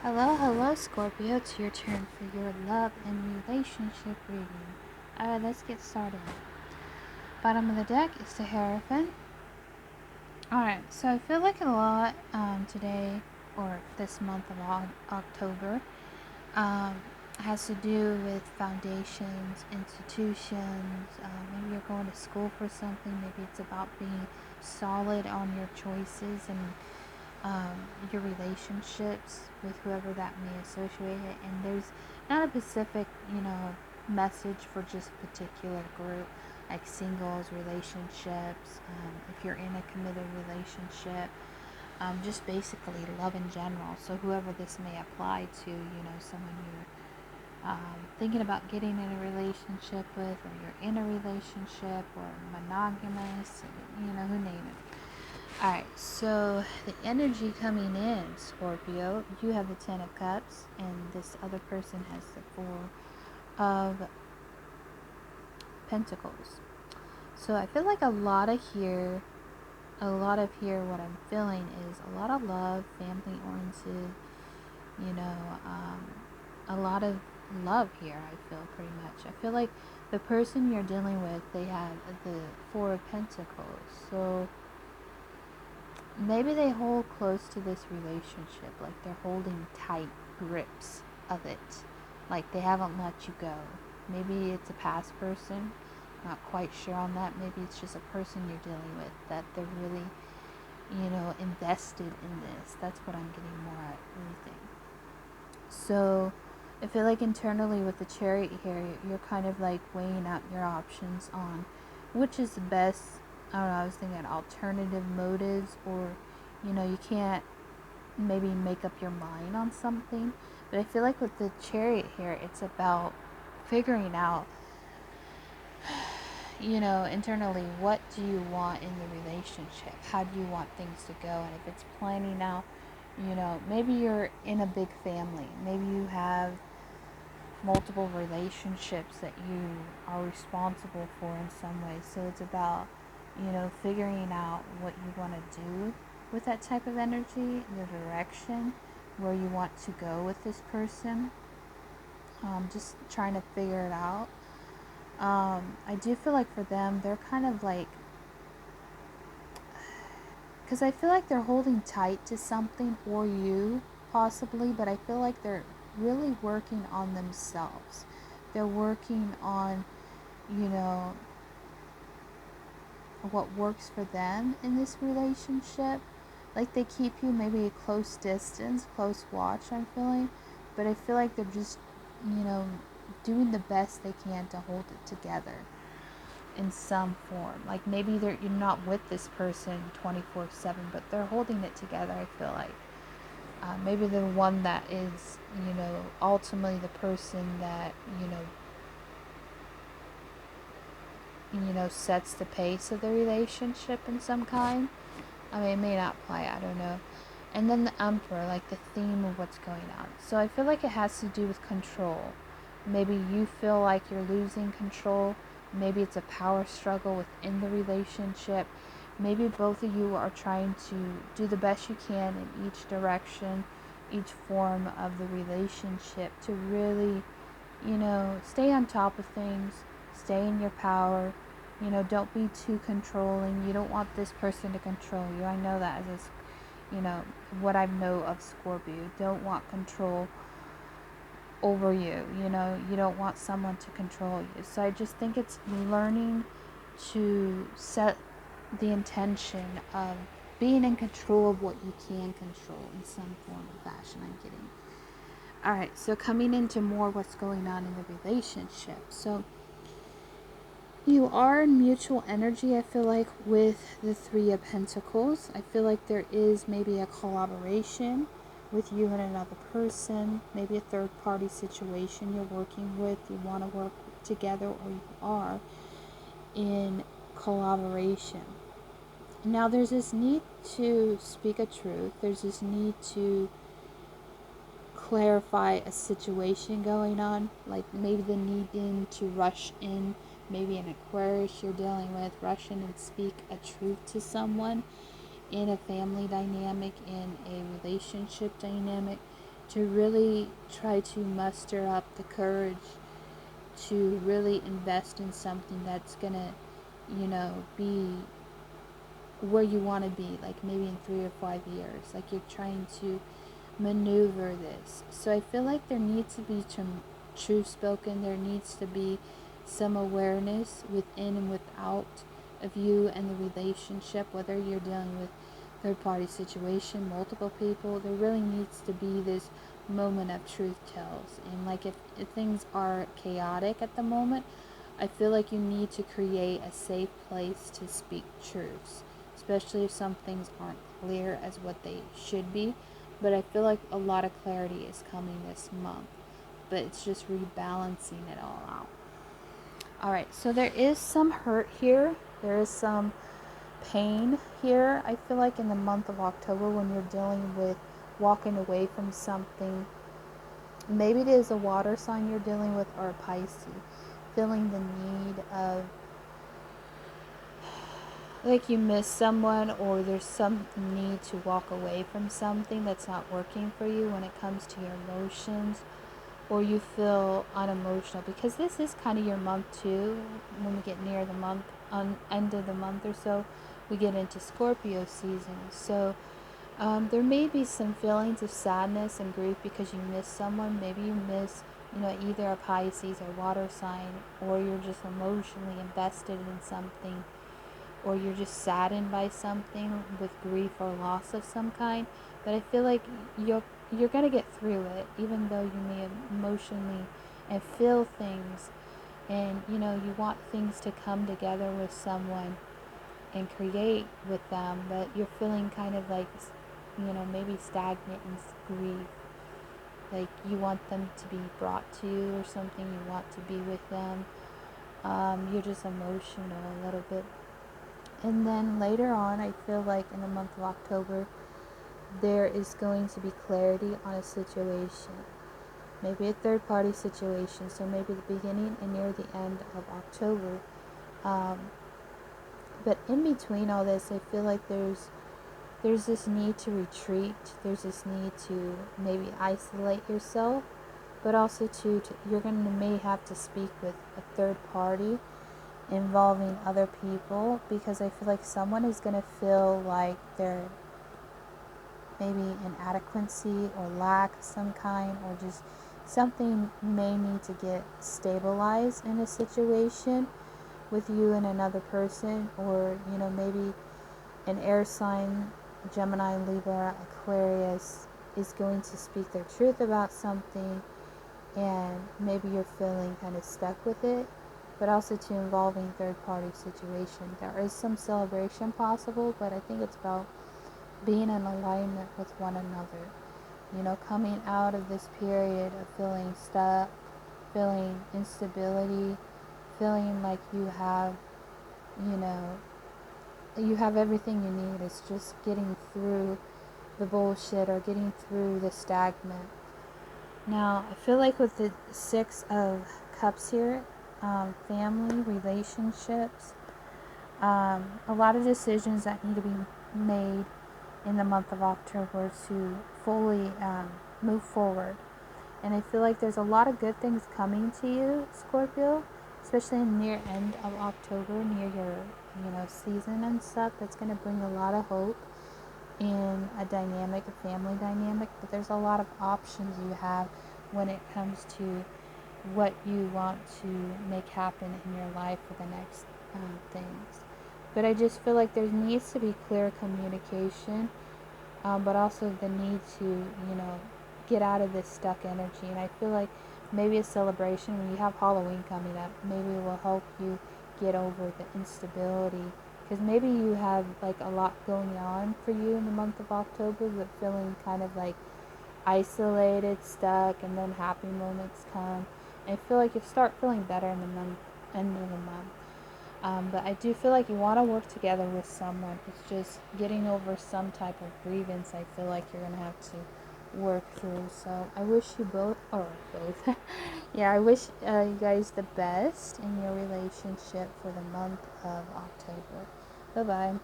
Hello, Scorpio. It's your turn for your love and relationship reading. Alright, let's get started. Bottom of the deck is the Hierophant. Alright, so I feel like a lot today, or this month of October, has to do with foundations, institutions. Maybe you're going to school for something. Maybe it's about being solid on your choices and your relationships with whoever that may associate it. And there's not a specific, message for just a particular group, like singles, relationships, if you're in a committed relationship, just basically love in general. So whoever this may apply to, someone you're thinking about getting in a relationship with, or you're in a relationship, or monogamous, who name it. Alright, so the energy coming in, Scorpio, you have the Ten of Cups, and this other person has the Four of Pentacles. So I feel like a lot of here, what I'm feeling is a lot of love, family oriented, you know, a lot of love here, I feel pretty much. I feel like the person you're dealing with, they have the Four of Pentacles. So maybe they hold close to this relationship, like they're holding tight grips of it, like they haven't let you go. Maybe it's a past person, not quite sure on that. Maybe it's just a person you're dealing with that they're really, invested in this. That's what I'm getting more at, everything. So I feel like internally with the Chariot here, you're kind of like weighing out your options on which is the best. I don't know, I was thinking alternative motives, or you can't maybe make up your mind on something. But I feel like with the Chariot here, it's about figuring out, internally, what do you want in the relationship? How do you want things to go? And if it's planning out, maybe you're in a big family. Maybe you have multiple relationships that you are responsible for in some way. So it's about, figuring out what you want to do with that type of energy, the direction, where you want to go with this person. Just trying to figure it out. I do feel like for them, they're kind of like, because I feel like they're holding tight to something, or you possibly, but I feel like they're really working on themselves. They're working on, you know, what works for them in this relationship. Like they keep you maybe a close distance, close watch, I'm feeling, but I feel like they're just, doing the best they can to hold it together in some form. Like maybe you're not with this person 24/7, but they're holding it together, I feel like. Maybe the one that is, ultimately the person that, sets the pace of the relationship in some kind. I mean, it may not apply, I don't know. And then the Emperor, like the theme of what's going on. So I feel like it has to do with control. Maybe you feel like you're losing control. Maybe it's a power struggle within the relationship. Maybe both of you are trying to do the best you can in each direction, each form of the relationship to really, stay on top of things, stay in your power. Don't be too controlling. You don't want this person to control you. I know that as what I know of Scorpio. You don't want control over you. You don't want someone to control you. So I just think it's learning to set the intention of being in control of what you can control in some form or fashion, I'm getting. Alright, so coming into more what's going on in the relationship. So you are in mutual energy, I feel like, with the Three of Pentacles. I feel like there is maybe a collaboration with you and another person, maybe a third party situation you're working with, you want to work together, or you are in collaboration. Now there's this need to speak a truth, there's this need to clarify a situation going on, like maybe the needing to rush in, maybe an Aquarius you're dealing with, rush in and speak a truth to someone in a family dynamic, in a relationship dynamic, to really try to muster up the courage to really invest in something that's gonna, be where you want to be, like maybe in 3 or 5 years. Like you're trying to maneuver this. So I feel like there needs to be some truth spoken. There needs to be some awareness within and without of you and the relationship, whether you're dealing with third party situation, multiple people. There really needs to be this moment of truth tells. And like if things are chaotic at the moment, I feel like you need to create a safe place to speak truths, especially if some things aren't clear as what they should be. But I feel like a lot of clarity is coming this month, but it's just rebalancing it all out. All right, so there is some hurt here. There is some pain here. I feel like in the month of October, when you're dealing with walking away from something, maybe it is a water sign you're dealing with, or a Pisces, feeling the need of, like you miss someone, or there's some need to walk away from something that's not working for you when it comes to your emotions, or you feel unemotional, because this is kind of your month too. When we get near the month, on end of the month or so, we get into Scorpio season. So there may be some feelings of sadness and grief because you miss someone. Maybe you miss, either a Pisces or water sign, or you're just emotionally invested in something, or you're just saddened by something with grief or loss of some kind. But I feel like you're gonna get through it, even though you may emotionally and feel things, and you want things to come together with someone and create with them, but you're feeling kind of like, maybe stagnant in grief. Like you want them to be brought to you or something. You want to be with them. You're just emotional a little bit. And then later on, I feel like in the month of October, there is going to be clarity on a situation. Maybe a third party situation. So maybe the beginning and near the end of October. But in between all this, I feel like there's this need to retreat. There's this need to maybe isolate yourself, but also you're going to may have to speak with a third party involving other people, because I feel like someone is going to feel like they're maybe inadequacy or lack of some kind, or just something may need to get stabilized in a situation with you and another person, or maybe an air sign, Gemini, Libra, Aquarius, is going to speak their truth about something, and maybe you're feeling kind of stuck with it, but also to involving third party situation. There is some celebration possible, but I think it's about being in alignment with one another. Coming out of this period of feeling stuck, feeling instability, feeling like you have everything you need. It's just getting through the bullshit, or getting through the stagnant. Now, I feel like with the Six of Cups here, family, relationships, a lot of decisions that need to be made in the month of October to fully move forward. And I feel like there's a lot of good things coming to you, Scorpio, especially in near end of October, near your season and stuff. That's going to bring a lot of hope in a dynamic, a family dynamic. But there's a lot of options you have when it comes to what you want to make happen in your life for the next things. But I just feel like there needs to be clear communication, but also the need to get out of this stuck energy. And I feel like maybe a celebration, when you have Halloween coming up, maybe it will help you get over the instability, because maybe you have like a lot going on for you in the month of October, but feeling kind of like isolated, stuck, and then happy moments come. And I feel like you start feeling better in the end of the month. But I do feel like you want to work together with someone. It's just getting over some type of grievance I feel like you're going to have to work through. So I wish you both, or both, yeah, I wish you guys the best in your relationship for the month of October. Bye-bye.